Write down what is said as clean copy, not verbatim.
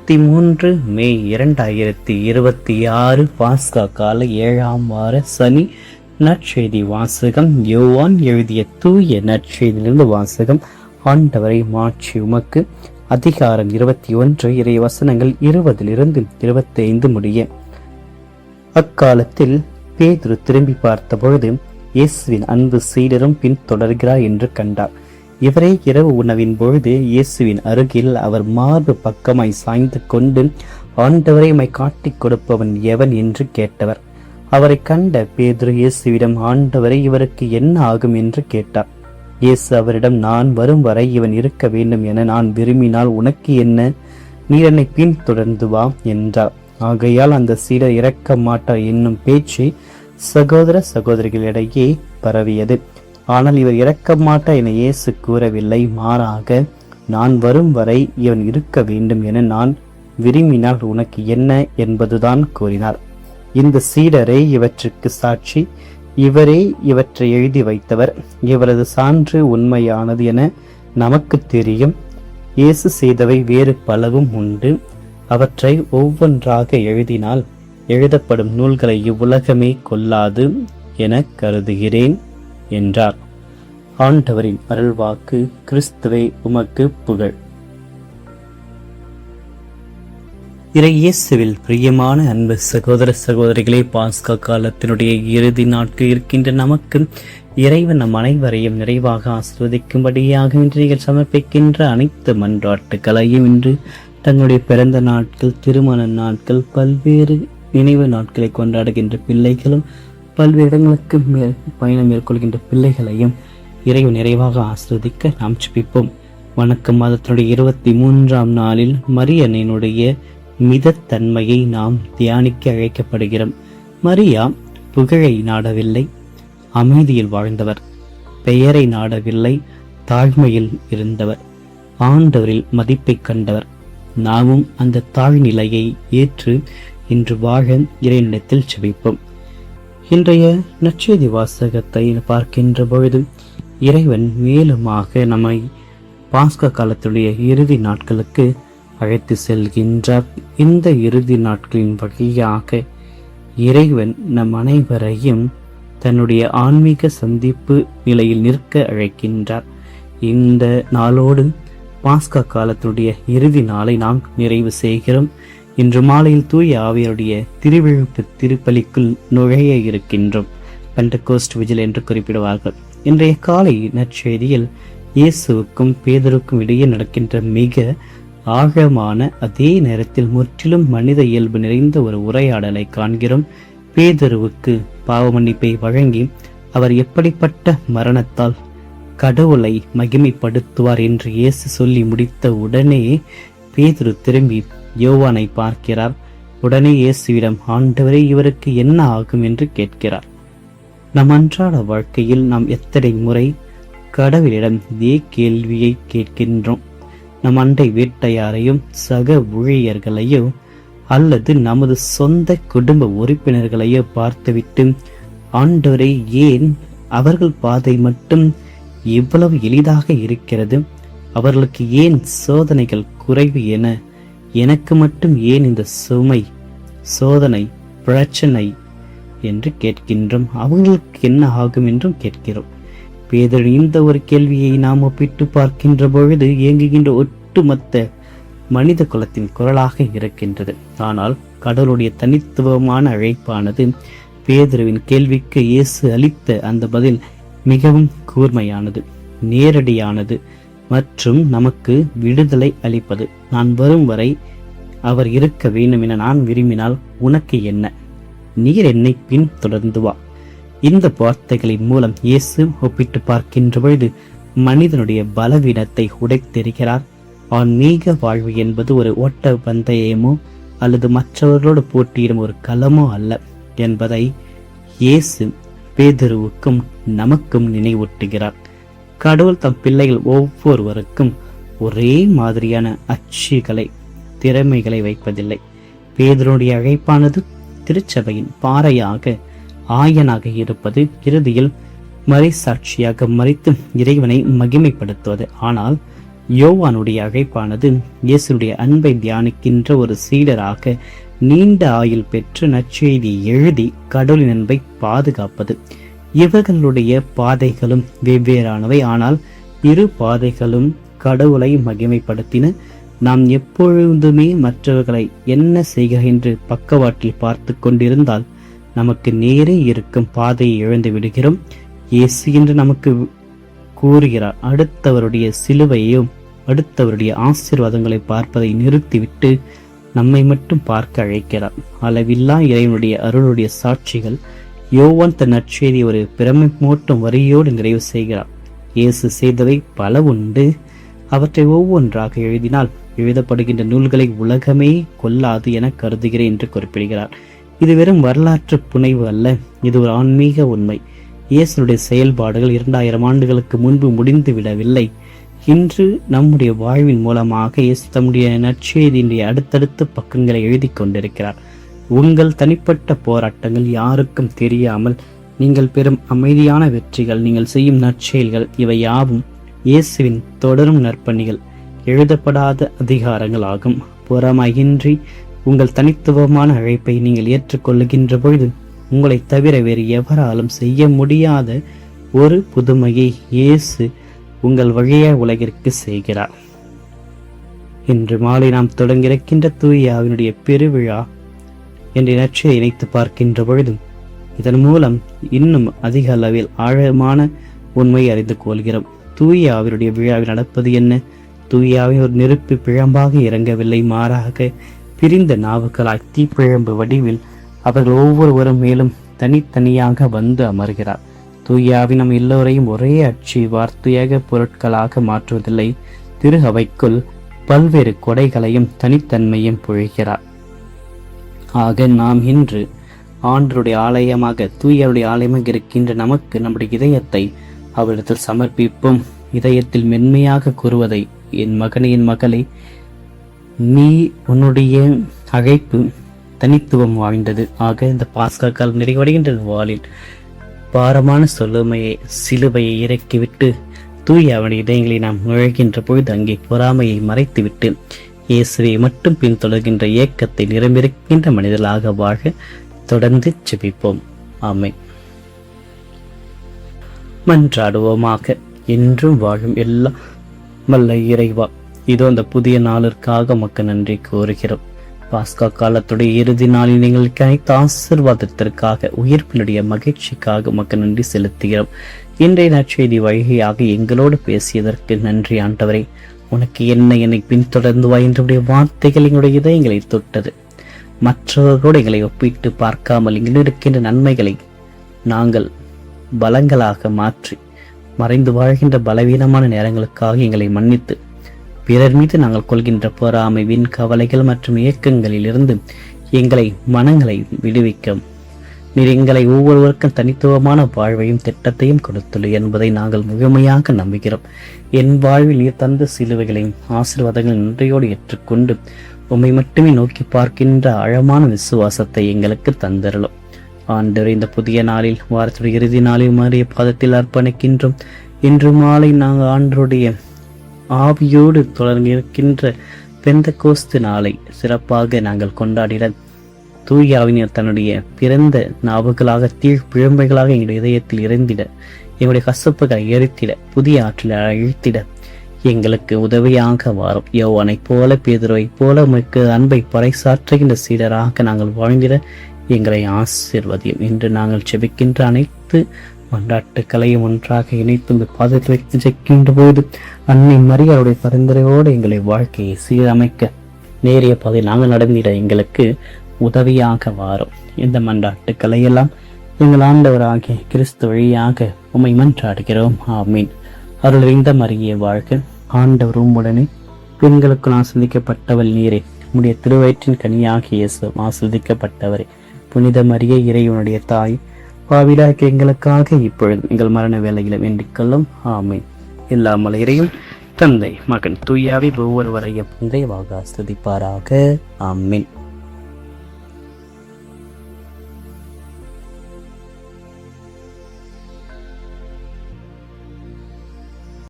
23 மே 2026 பாஸ்கா கால 7ஆம் வார சனி. நற்செய்தி வாசகம். யோவான் எழுதிய தூய நற்செய்தியிலிருந்து வாசகம். ஆண்டவரை மாட்சி உமக்கு. அதிகாரம் 21, இறை வசனங்கள் 20 25 முடிய. அக்காலத்தில் பேதுரு திரும்பி பார்த்தபொழுது இயேசுவின் அன்பு சீடரும் பின் தொடர்கிறார் என்று கண்டார். இவரே இரவு உணவின் பொழுது இயேசுவின் அருகில் அவர் மார்பு பக்கமாய் சாய்ந்து கொண்டு, ஆண்டவரை உம்மை காட்டிக் கொடுப்பவன் எவன் என்று கேட்டவர். அவரை கண்ட பேதுரு இயேசுவிடம், ஆண்டவரை, இவருக்கு என்ன ஆகும் என்று கேட்டார். இயேசு அவரிடம், நான் வரும் வரை இவன் இருக்க வேண்டும் என நான் விரும்பினால் உனக்கு என்ன? நீர் என்னை பின் தொடர்ந்து வா என்றார். ஆகையால் அந்த சீடர் இறக்க மாட்டார் என்னும் பேச்சு சகோதர சகோதரிகளிடையே பரவியது. ஆனால் இவர் இறக்க மாட்டார் என இயேசு கூறவில்லை. மாறாக, நான் வரும் வரை இவன் இருக்க வேண்டும் என நான் விரும்பினால் உனக்கு என்ன என்பதுதான் கூறினார். இந்த சீடரே இவற்றுக்கு சாட்சி. இவரே இவற்றை எழுதி வைத்தவர். இவரது சான்று உண்மையானது என நமக்கு தெரியும். இயேசு செய்தவை வேறு பலவும் உண்டு. அவற்றை ஒவ்வொன்றாக எழுதினால் எழுதப்படும் நூல்களை இவ்வுலகமே கொள்ளாது என கருதுகிறேன் என்றார். ஆண்டவரின் அருள்வாக்கு. கிறிஸ்துவே உமக்கு புகழ். இயேசுவில் பிரியமான அன்பு சகோதர சகோதரிகளே, பாஸ்கா காலத்தினுடைய இறுதி நாட்கள் இருக்கின்ற நமக்கு இறைவன் நம் அனைவரையும் நிறைவாக ஆசீர்வதிக்கும்படியாக இன்று நீங்கள் சமர்ப்பிக்கின்ற அனைத்து மன்றாட்டுகளையும், இன்று தங்களுடைய பிறந்த நாட்கள், திருமண நாட்கள், பல்வேறு நினைவு நாட்களை கொண்டாடுகின்ற பிள்ளைகளும், பல்வேறு இடங்களுக்கு பயணம் மேற்கொள்கின்ற பிள்ளைகளையும் இறைவன் நிறைவாக ஆசீர்வதிக்க நாம் ஜெபிப்போம். வணக்க மாதத்தினுடைய 23ஆம் நாளில் மரியன்னையினுடைய மிதத்தன்மையை நாம் தியானிக்க அழைக்கப்படுகிறோம். மரியா புகழை நாடவில்லை, அமைதியில் வாழ்ந்தவர். பெயரை நாடவில்லை, தாழ்மையில் இருந்தவர். ஆண்டவரில் மதிப்பை கண்டவர். நாமும் அந்த தாழ்நிலையை ஏற்று இன்று வாழ இறைவனிடத்தில் ஜெபிப்போம். இன்றைய நற்செய்தி வாசகத்தை பார்க்கின்ற பொழுது இறைவன் மேலுமாக நம்மை பாஸ்கா காலத்துடைய இறுதி நாட்களுக்கு அழைத்து செல்கின்றார். இந்த இறுதி நாட்களின் வழியாக இறைவன் நம் அனைவரையும் தன்னுடைய ஆன்மீக சந்திப்பு நிலையில் நிற்க அழைக்கின்றார். இந்த நாளோடு பாஸ்கா காலத்துடைய இறுதி நாளை நாம் நிறைவு செய்கிறோம். இன்று மாலையில் தூய ஆவியருடைய திருவிழுப்பு திருப்பலிக்குள் நுழைய இருக்கின்றோம். பெண்டகோஸ்ட் விஜில் என்று குறிப்பிடுவார்கள். இன்றைய காலை நற்செய்தியில் இயேசுவுக்கும் பேதுருக்கும் இடையே நடக்கின்ற மிக ஆழமான, அதே நேரத்தில் முற்றிலும் மனித இயல்பு நிறைந்த ஒரு உரையாடலை காண்கிறோம். பேதுருவுக்கு பாவ மன்னிப்பை வழங்கி அவர் எப்படிப்பட்ட மரணத்தால் கடவுளை மகிமைப்படுத்துவார் என்று இயேசு சொல்லி முடித்த உடனே பேதுரு திரும்பி யோவானை பார்க்கிறார். உடனே இயேசுவிடம், ஆண்டவரே, இவருக்கு என்ன ஆகும் என்று கேட்கிறார். நம் அன்றாட வாழ்க்கையில் நாம் எத்தனை முறை கடவுளிடம் இதே கேள்வியை கேட்கின்றோம். நம் அண்டை வீட்டையாரையும், சக ஊழியர்களையோ அல்லது நமது சொந்த குடும்ப உறுப்பினர்களையோ பார்த்துவிட்டு, ஆண்டவரை, ஏன் அவர்கள் பாதை மட்டும் இவ்வளவு எளிதாக இருக்கிறது? அவர்களுக்கு ஏன் சோதனைகள் குறைவு என எனக்கு மட்டும் ஏன் இந்த சுமை, சோதனை, பிரச்சனை என்று கேட்கின்றோம். அவங்களுக்கு என்ன ஆகும் என்றும் கேட்கிறோம். பேதுரு இந்த ஒரு கேள்வியை நாம் ஒப்பிட்டு பார்க்கின்ற பொழுது இயங்குகின்ற ஒட்டுமொத்த மனித குலத்தின் குரலாக இருக்கின்றது. ஆனால் கடவுளுடைய தனித்துவமான அழைப்பானது பேதுருவின் கேள்விக்கு இயேசு அளித்த அந்த பதில் மிகவும் கூர்மையானது, நேரடியானது மற்றும் நமக்கு விடுதலை அளிப்பது. நான் வரும் வரை அவர் இருக்க வேண்டும் என நான் விரும்பினால் உனக்கு என்ன? நீர் என்னை பின் தொடர்ந்து வா. இந்த வார்த்தைகளின் மூலம் இயேசு ஒப்பிட்டு பார்க்கின்ற பொழுது மனிதனுடைய பலவீனத்தை உடைத்தெறிகிறார். ஆன்மீக வாழ்வு என்பது ஒரு ஓட்ட பந்தயமோ அல்லது மற்றவர்களோடு போட்டியிடும் ஒரு களமோ அல்ல என்பதை இயேசு பேதுருவுக்கும் நமக்கும் நினைவூட்டுகிறார். கடவுள் தம் பிள்ளைகள் ஒவ்வொருவருக்கும் ஒரே மாதிரியான அச்சுகளை, திறமைகளை வைப்பதில்லை. பேதுருடைய அழைப்பானது திருச்சபையின் பாறையாக, ஆயனாக இருப்பது, இறுதியில் மறைசாட்சியாக மறித்து இறைவனை மகிமைப்படுத்துவது. ஆனால் யோவானுடைய அழைப்பானது இயேசுடைய அன்பை தியானிக்கின்ற ஒரு சீடராக நீண்ட ஆயுள் பெற்று நற்செய்தியை எழுதி கடவுளின் அன்பை பாதுகாப்பது. இவர்களுடைய பாதைகளும் வெவ்வேறானவை, ஆனால் இரு பாதைகளும் கடவுளை மகிமைப்படுத்தின. நாம் எப்பொழுதுமே மற்றவர்களை என்ன செய்கிறார் என்று பக்கவாட்டில் பார்த்து கொண்டிருந்தால் நமக்கு நேரே இருக்கும் பாதையை இழந்து விடுகிறோம். இயேசு என்று நமக்கு கூறுகிறார். அடுத்தவருடைய சிலுவையையும் அடுத்தவருடைய ஆசீர்வாதங்களை பார்ப்பதை நிறுத்திவிட்டு நம்மை மட்டும் பார்க்க அழைக்கிறார். அளவில்லா இறைவனுடைய அருளுடைய சாட்சிகள். யோவான் தன் நற்செய்தி ஒரு பிரமிப்பூட்டும் வரியோடு நிறைவு செய்கிறார். இயேசு செய்தவை பல உண்டு, அவற்றை ஒவ்வொன்றாக எழுதினால் எழுதப்படுகின்ற நூல்களை உலகமே கொல்லாது என கருதுகிறேன் என்று குறிப்பிடுகிறார். இது வெறும் வரலாற்று புனைவு அல்ல, இது ஒரு ஆன்மீக உண்மை. இயேசுடைய செயல்பாடுகள் 2000 ஆண்டுகளுக்கு முன்பு முடிந்து விடவில்லை. இன்று நம்முடைய வாழ்வின் மூலமாக இயேசு தம்முடைய நற்செய்தியினுடைய அடுத்தடுத்த பக்கங்களை எழுதி கொண்டிருக்கிறார். உங்கள் தனிப்பட்ட போராட்டங்கள் யாருக்கும் தெரியாமல் நீங்கள் பெறும் அமைதியான வெற்றிகள், நீங்கள் செய்யும் நற்செயல்கள், இவை யாவும் இயேசுவின் தொடரும் நற்பணிகள், எழுதப்படாத அதிகாரங்கள் ஆகும். பொறாமையின்றி உங்கள் தனித்துவமான அழைப்பை நீங்கள் ஏற்றுக்கொள்ளுகின்ற பொழுது உங்களை தவிர வேறு எவராலும் செய்ய முடியாத ஒரு புதுமையை இயேசு உங்கள் வழியாக உலகிற்கு செய்கிறார். இன்று மாலை நாம் தொடங்கியிருக்கின்ற தூய ஆவியினுடைய பெருவிழா என்ற நற்செய்தியை இணைத்து பார்க்கின்ற பொழுதும் இதன் மூலம் இன்னும் அதிக அளவில் ஆழமான உண்மையை அறிந்து கொள்கிறோம். தூய ஆவியுடைய விழாவில் நடப்பது என்ன? தூய ஆவி ஒரு நெருப்பு பிழம்பாக இறங்கவில்லை, மாறாக பிரிந்த நாவுகளாய் தீப்பிழம்பு வடிவில் அவர்கள் ஒவ்வொருவரும் மேலும் தனித்தனியாக வந்து அமர்கிறார். தூய ஆவி நம் எல்லோரையும் ஒரே அச்சு வார்த்தையாக பொருட்களாக மாற்றுவதில்லை, திரு அவைக்குள் பல்வேறு கொடைகளையும் தனித்தன்மையும் பொழிகிறார். ஆக நாம் இன்று ஆண்டருடைய ஆலயமாக, தூயருடைய ஆலயமாக இருக்கின்ற நமக்கு நம்முடைய இதயத்தை அவரிடத்தில் சமர்ப்பிப்போம். இதயத்தில் மென்மையாக கூறுவதை, என் மகனே, என் மகளே, நீ உன்னுடைய அழைப்பு தனித்துவம் வாய்ந்தது. ஆக இந்த பாஸ்கா காலம் நிறைவடைகின்ற வாளில் பாரமான சொல்லுமையை, சிலுவையை இறக்கிவிட்டு தூய அவனுடைய இதயங்களை நாம் நுழைகின்ற பொழுது அங்கே பொறாமையை மறைத்துவிட்டு இயேசுவை மட்டும் பின்தொடர்கின்ற ஏக்கத்தை நிரம்பியிருக்கின்ற மனிதர்களாக வாழ தொடர்ந்து ஜெபிப்போம். ஆமென். மன்றாடுவோமாக. என்றும் வாழும் எல்லாம் வல்ல இறைவா, இதோ அந்த புதிய நாளிற்காக மக்கள் நன்றி கூறுகிறோம். பாஸ்கா காலத்துடைய இறுதி நாளில் நீங்கள் கிடைத்த ஆசீர்வாதத்திற்காக, உயிர்ப்பினுடைய மகிழ்ச்சிக்காக மக்கள் நன்றி செலுத்துகிறோம். இன்றைய நற்செய்தி வழியாக எங்களோடு பேசியதற்கு நன்றி ஆண்டவரே. உனக்கு என்னை பின்தொடர்ந்து வா என்றுடைய வார்த்தைகள் எங்களுடைய இதயங்களை தொட்டது. மற்றவர்களோடு எங்களை ஒப்பிட்டு பார்க்காமல் எங்கள் இருக்கின்ற நன்மைகளை நாங்கள் பலங்களாக மாற்றி மறைந்து வாழ்கின்ற பலவீனமான நேரங்களுக்காக எங்களை மன்னித்து பிறர் மீது நாங்கள் கொள்கின்ற பொறாமை, வீண் கவலைகள் மற்றும் இயக்கங்களில் இருந்து எங்களை மனங்களை விடுவிக்க நீர் எங்களை ஒவ்வொருவருக்கும் தனித்துவமான வாழ்வையும் திட்டத்தையும் கொடுத்துள்ளது என்பதை நாங்கள் முழுமையாக நம்புகிறோம். என் வாழ்வில் நீர் தந்த சிலுவைகளையும் ஆசீர்வாதங்களை நன்றியோடு ஏற்றுக்கொண்டு உம்மை மட்டுமே நோக்கி பார்க்கின்ற ஆழமான விசுவாசத்தை எங்களுக்கு தந்தருளும். ஆண்டவர், இந்த புதிய நாளில், வாரத்துடைய இறுதி நாளில் மாறிய பாதத்தில் அர்ப்பணிக்கின்றோம். இன்று மாலை நாங்கள் ஆண்டருடைய ஆவியோடு தொடர்ந்து இருக்கின்ற பெந்தகோஸ்து நாளை சிறப்பாக நாங்கள் கொண்டாடிட தூய ஆவியினர் தன்னுடைய பிறந்த நாவுகளாக, தீழ் பிழம்பைகளாக எங்களுடைய இதயத்தில் இறந்திட, எங்களுடைய கசப்புகளை எரித்திட, புதிய ஆற்றில் அழித்திட எங்களுக்கு உதவியாக வாரும். யோவானை போல, பேதுருவை போல உமக்கு அன்பை பறைசாற்றுகின்ற சீடராக நாங்கள் வாழ்ந்திட எங்களை ஆசீர்வதியும். இன்று நாங்கள் செபிக்கின்ற அனைத்து மன்றாட்டுக்களையும் ஒன்றாக இணைத்து இந்த பாதத்தில் வைத்து ஜெயிக்கின்ற போது அன்னை மரியாளுடைய பரிந்துரையோடு எங்களை வாழ்க்கையை சீரமைக்க நேரிய பாதை நாங்கள் நடந்திட எங்களுக்கு உதவியாக வாரும். இந்த மன்றாட்டுக்களை எல்லாம் எங்கள் ஆண்டவராகிய கிறிஸ்து வழியாக உம்மை மன்றாடுகிறோம். ஆமீன். அருள் இந்த மரியே வாழ்க, ஆண்டவர் உம்முடனே, பெண்களுக்கு ஆசிர்வதிக்கப்பட்டவள் நீரே, உம்முடைய திருவயிற்றின் கனியாகிய இயேசு ஆசிர்வதிக்கப்பட்டவரே. புனித மரியே, இறைவனுடைய தாய், பாவிலாக எங்களுக்காக இப்பொழுது எங்கள் மரண வேளையிலும் வேண்டிக் கொள்ளும். ஆமீன். இல்லாமல் இறையும் தந்தை, மகன், தூயாவி ஒவ்வொருவரையும் வாக ஆசிர்வதிப்பாராக. ஆமீன்.